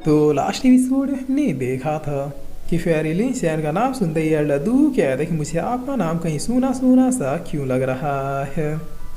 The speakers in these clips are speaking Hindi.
तो लास्ट एपिसोड में हमने देखा था कि फेरी शहर का नाम सुनते ही लड्डू कहता है कि मुझे आपका नाम कहीं सुना सुना सा क्यों लग रहा है।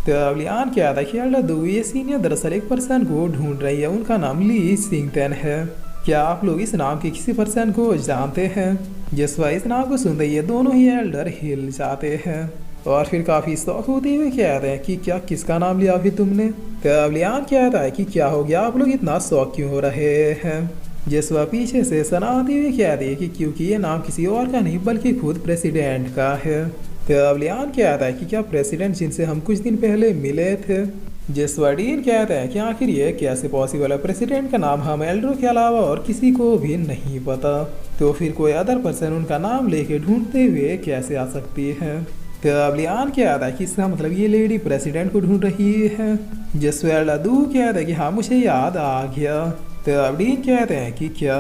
तो अब लियान कहता है कि लड्डू ये सीनियर दरअसल एक पर्सन को ढूंढ रही है, उनका नाम ली सिंगटन है। क्या आप लोग इस नाम के किसी पर्सन को जानते हैं? जिसवा इस नाम को सुनते ही दोनों ही एल्डर हिल जाते हैं और फिर काफी शौक होते हुए कहते हैं कि क्या किसका नाम लिया अभी तुमने? तो अब लियान कहता है कि क्या हो गया, आप लोग इतना शौक क्यों हो रहे हैं? जिसवा पीछे से सनाते हुए कहती है कि क्योंकि ये नाम किसी और का नहीं बल्कि खुद प्रेसिडेंट का है। तो अब लियान कहता है कि क्या प्रेसिडेंट जिनसे हम कुछ दिन पहले मिले थे? जिसवा डीन कहता है कि आखिर ये कैसे पॉसिबल है, प्रेसिडेंट का नाम हम एल्डरो के अलावा और किसी को भी नहीं पता, तो फिर कोई अदर पर्सन उनका नाम लेके ढूंढते हुए कैसे आ सकती है? तो अब लियान कहता है कि इसका मतलब ये लेडी प्रेसिडेंट को ढूंढ रही है। जिसवा लड्डू कहता है कि हाँ मुझे याद आ गया। तो अब डीन कहते हैं कि क्या?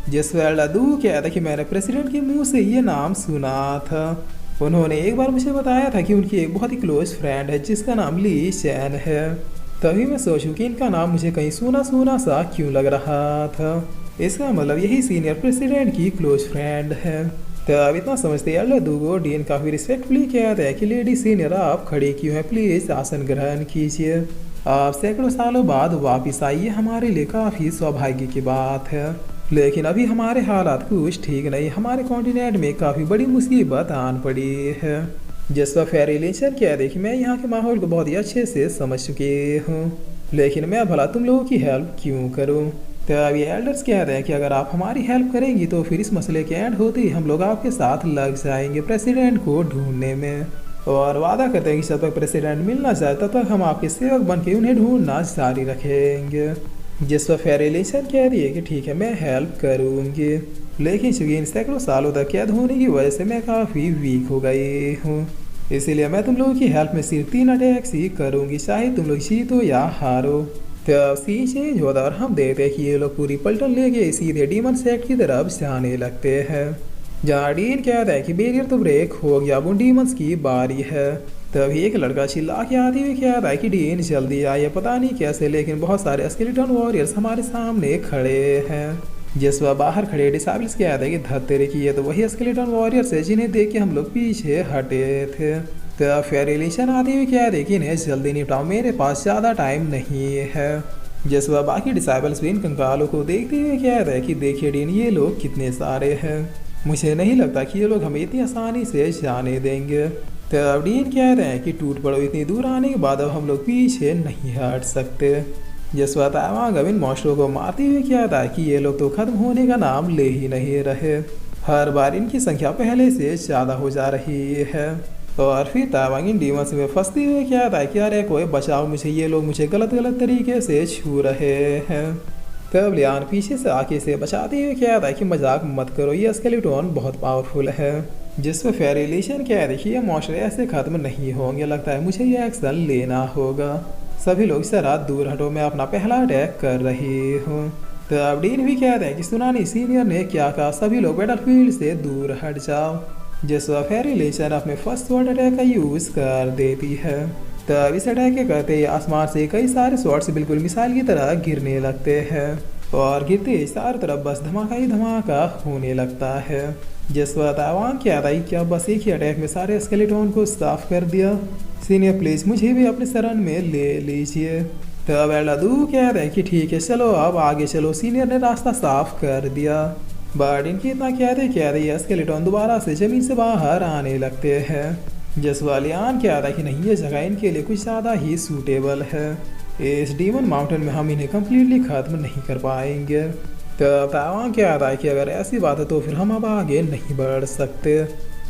जिसवा लड्डू कहता है कि मैंने प्रेसिडेंट के मुंह से ये नाम सुना था, उन्होंने एक बार मुझे बताया था कि उनकी एक बहुत ही क्लोज फ्रेंड है जिसका नाम ली चैन है। तभी मैं सोचूं कि इनका नाम मुझे कहीं सुना सुना सा क्यों लग रहा था। इसका मतलब यही सीनियर प्रेसिडेंट की क्लोज फ्रेंड है। तो अब इतना समझते लड्डू को डीन काफी रिस्पेक्टफुली कहता है कि लेडी सीनियर आप खड़े क्यों हैं, प्लीज आसन ग्रहण कीजिए, आप सैकड़ों सालों बाद वापिस आइए, हमारे लिए काफी सौभाग्य की बात है। लेकिन अभी हमारे हालात कुछ ठीक नहीं, हमारे कॉन्टिनेंट में काफी बड़ी मुसीबत आन पड़ी है। जिसवा फेरी लेचर कह दे कि मैं यहाँ के माहौल को बहुत ही अच्छे से समझ चुकी हूँ, लेकिन मैं भला तुम लोगों की हेल्प क्यों करूँ? तो अब ये एल्डर्स कह रहे हैं कि अगर आप हमारी हेल्प करेंगी तो फिर इस मसले के एंड होते ही हम लोग आपके साथ लग जाएंगे प्रेसिडेंट को ढूंढने में, और वादा करते हैं कि जब तक प्रेसिडेंट मिल ना जाए तब तक हम आपके सेवक बन के उन्हें ढूंढना जारी रखेंगे। जिस पर फेरिलेशन कह रही है कि ठीक है मैं हेल्प करूँगी, लेकिन चूंकि इन सैकड़ों सालों तक कैद होने की वजह से मैं काफ़ी वीक हो गई हूँ, इसीलिए मैं तुम लोगों की हेल्प में सिर्फ 3 अटैक्स ही करूँगी, चाहे तुम लोग जीतो या हारो। तो सीन चेंज होता और हम देखते हैं कि ये लोग पूरी पलटन लेके सीधे डीमन सेट की तरफ जाने लगते हैं, जहाँ डीन कहता है कि बैरियर तो ब्रेक हो गया, अब उन डीमंस की बारी है। तभी एक लड़का चिल्ला के आते हुए कहता है कि डीन जल्दी आइए, पता नहीं कैसे लेकिन बहुत सारे स्केलेटन वॉरियर्स हमारे सामने खड़े हैं। जिसवा बाहर खड़े डिसाइबल्स कहता है कि धत्तेरे की ये तो वही स्केलेटन वॉरियर्स है जिन्हें देख के हम लोग पीछे हटे थे। तो फेरिलेशन आते हुए कहते हैं कि इन्हें जल्दी निपटाओ, मेरे पास ज़्यादा टाइम नहीं है। जिसवा बाकी डिसाइबल्स भी इन कंकालों को देखते हुए कहता है कि देखिए डीन ये लोग कितने सारे हैं, मुझे नहीं लगता कि ये लोग हमें इतनी आसानी से जाने देंगे। तो अब डीन कह रहे हैं कि टूट पड़ो, इतनी दूर आने के बाद अब हम लोग पीछे नहीं हट सकते। जिसवा तावांग अब इन मॉन्स्टरों को मारते हुए कहता है कि ये लोग तो खत्म होने का नाम ले ही नहीं रहे, हर बार इनकी संख्या पहले से ज़्यादा हो जा रही है। और फिर तावांग इन डीमंस में फंसते हुए कहता है कि अरे कोई बचाओ मुझे, ये लोग मुझे गलत गलत तरीके से छू रहे हैं। तब लियान पीछे से आके से बचाते हुए कहता है कि मजाक मत करो, ये स्केलेटन बहुत पावरफुल है। जिसमें फेरिलेशन कह रही है मॉन्स्टर ऐसे खत्म नहीं होंगे, लगता है मुझे ये एक्शन लेना होगा, सभी लोग जरा दूर हटो, मैं अपना पहला अटैक कर रही हूँ। तो अब डीन भी कहते हैं कि सुना नहीं सीनियर ने क्या कहा, सभी लोग बैटलफील्ड से दूर हट जाओ। जिसमें फेरिलेशन अपने फर्स्ट वर्ड अटैक का यूज कर देती है। तब इस अटैक के करते ही आसमान से कई सारे शॉट्स बिल्कुल मिसाइल की तरह गिरने लगते हैं, और गिरते ही चारों तरफ बस धमाका ही धमाका होने लगता है। जिस वक्त आवाम की आदाई क्या बस एक ही अटैक में सारे स्केलेटन को साफ कर दिया। सीनियर प्लीज मुझे भी अपने शरण में ले लीजिए। तब लड्डू कह रहे कि ठीक है चलो अब आगे चलो, सीनियर ने रास्ता साफ कर दिया। बट इनकी इतना कहते स्केलेटन दोबारा से जमीन से बाहर आने लगते हैं। जिसवा लियान कहता है कि नहीं ये जगह इनके लिए कुछ ज़्यादा ही सूटेबल है, इस डीमन माउंटेन में हम इन्हें कम्प्लीटली ख़त्म नहीं कर पाएंगे। तब तावां कहता है कि अगर ऐसी बात है तो फिर हम अब आगे नहीं बढ़ सकते।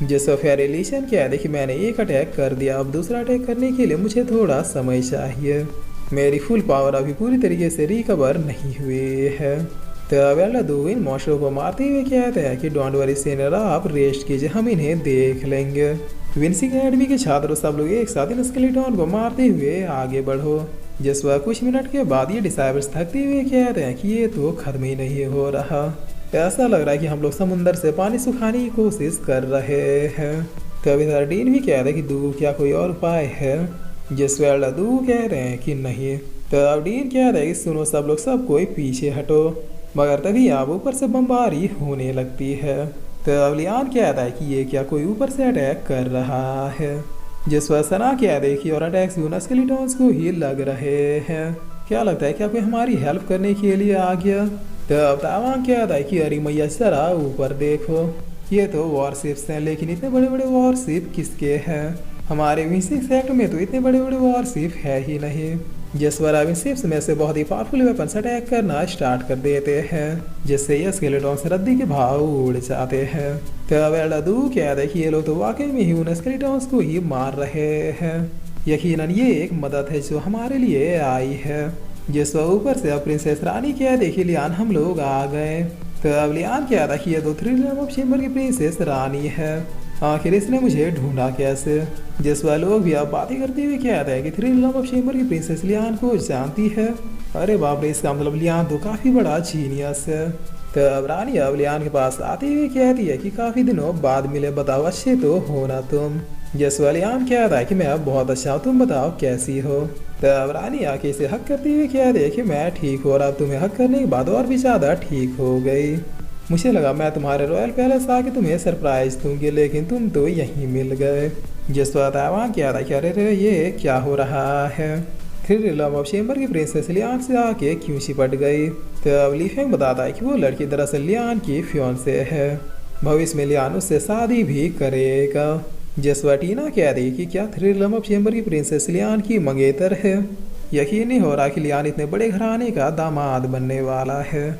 जिससे फेरिलेशन कहता है कि मैंने एक अटैक कर दिया, अब दूसरा अटैक करने के लिए मुझे थोड़ा समय चाहिए, मेरी फुल पावर अभी पूरी तरीके से रिकवर नहीं हुई है। तब लड्डू इन मॉन्स्टरों को मारते हुए कहते हैं कि डोंट वरी सीनियर आप रेस्ट कीजिए, हम इन्हें देख लेंगे। विंसिंग एकेडमी के छात्र सब लोग एक साथ इन स्केलेटन को मारते हुए आगे बढ़ो। जिस वक्त कुछ मिनट के बाद ये डिसाइबल्स थकते हुए कहते हैं कि ये तो खत्म ही नहीं हो रहा, ऐसा लग रहा है कि हम लोग समुंदर से पानी सुखाने की कोशिश कर रहे हैं। तब इधर डीन भी कह रहे हैं कि दूर क्या कोई और उपाय है? जिस वक्त लड्डू कह रहे हैं कि नहीं। तब डीन कह रहे हैं कि सुनो सब लोग, सब कोई पीछे हटो। मगर तभी अब ऊपर से बमबारी होने लगती है। तब लियान कहता है कि ये क्या कोई ऊपर से अटैक कर रहा है। जिस पर सना कहता है कि और अटैक स्केलेटॉन्स को ही लग रहे हैं। क्या लगता है क्या कोई हमारी हेल्प करने के लिए आ गया। तब तावांग कहता है कि अरे मैया जरा ऊपर देखो, ये तो वॉरशिप्स हैं, लेकिन इतने बड़े बड़े वॉरशिप किसके हैं। हमारे विंसिक सेक्टर में तो इतने बड़े बड़े वॉरशिप है ही नहीं। जिस पर अब शिप्स में से बहुत ही पावरफुल वेपन्स अटैक करना स्टार्ट कर देते हैं, जिससे ये स्केलेटॉन्स रद्दी के भाव उड़ जाते हैं। तब एल्डादू कहता है कि ये लोग तो वाकई में ही उन स्केलेटॉन्स को ही मार रहे हैं। यकीनन ये एक मदद है जो हमारे लिए आई है। जिस वह ऊपर से अब प्रिंसेस रानी कहते देखिए लियान हम लोग आ गए। तब लियान कहता कि ये तो थ्री ऑफ चेंबर की प्रिंसेस रानी है, आखिर इसने मुझे ढूंढा कैसे। जिस वह लोग भी अब बातें करते हुए कहता है कि थ्री ऑफ चेंबर की प्रिंसेस लियान को जानती है। अरे बाप रे, इसका मतलब लियान तो काफी बड़ा जीनियस है। तब रानी अब लियान के पास आते हुए कहती है कि काफी दिनों बाद मिले, बताओ अच्छे तो हो ना तुम। जिस वह लियान कहता है कि मैं अब बहुत अच्छा हूँ, तुम बताओ कैसी हो। तब रानी आके इसे हक करते हुए कहती है कि मैं ठीक हो रहा, तुम्हें हक करने के बाद और भी ज्यादा ठीक हो गई। मुझे लगा मैं तुम्हारे रॉयल पैलेस आके तुम्हें सरप्राइज दूंगी, लेकिन तुम तो यहीं मिल गए। जिस वक्त वहाँ क्या था कि अरे ये क्या हो रहा है। फिर ऑफ चेंबर की प्रिंसेस लियान से आके क्यों चिपट गई। तब लीफेंग बताता है कि वो लड़की दरअसल लियान की फियांसे है, भविष्य में लियान उससे शादी भी करेगा। जिस वक्त टीना कह रही कि क्या थ्रिल ऑफ चेंबर की प्रिंसेस लियान की मंगेतर है। यकीन नहीं हो रहा कि लियान इतने बड़े घराने का दामाद बनने वाला है।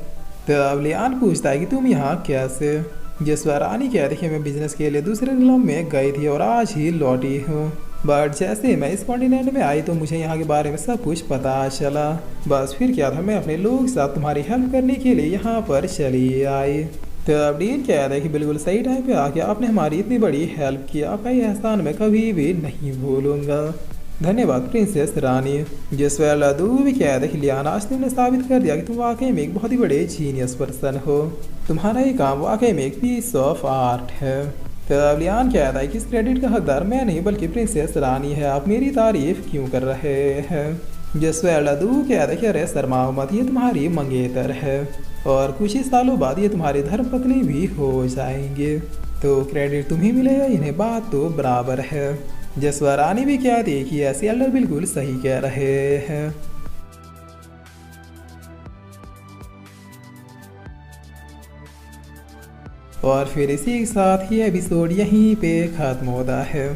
तब लियान पूछता है कि तुम यहाँ कैसे। जिस बार रानी कहती कि मैं बिजनेस के लिए दूसरे रिलम में गई थी और आज ही लौटी हूँ, बट जैसे मैं इस कॉन्टिनेंट में आई तो मुझे यहाँ के बारे में सब कुछ पता चला। बस फिर क्या था, मैं अपने लोगों के साथ तुम्हारी हेल्प करने के लिए यहाँ पर चली आई। तब डीन कहता है कि बिल्कुल सही टाइम पे आके आपने हमारी इतनी बड़ी हेल्प की, आपका ये एहसान मैं कभी भी नहीं भूलूंगा। धन्यवाद प्रिंसेस रानी। जिस वेला भी कहता है कि लियान आज तुमने साबित कर दिया कि तुम वाकई में एक बहुत ही बड़े जीनियस पर्सन हो। तुम्हारा ये काम वाकई में एक पीस ऑफ आर्ट है। तब लियान कहता है कि इस क्रेडिट का हकदार मैं नहीं बल्कि प्रिंसेस रानी है, आप मेरी तारीफ क्यों कर रहे हैं। जिस वेला कहता है कि अरे शर्माओ मत, ये तुम्हारी मंगेतर है और कुछ ही सालों बाद ये तुम्हारी धर्मपत्नी भी हो जाएंगे, तो क्रेडिट तुम्हें मिलेगा, इन्हें बात तो बराबर है। जसवा रानी भी कहती है कि ऐसे एल्डर बिल्कुल सही कह रहे हैं। और फिर इसी के साथ ही एपिसोड यहीं पे खत्म होता है।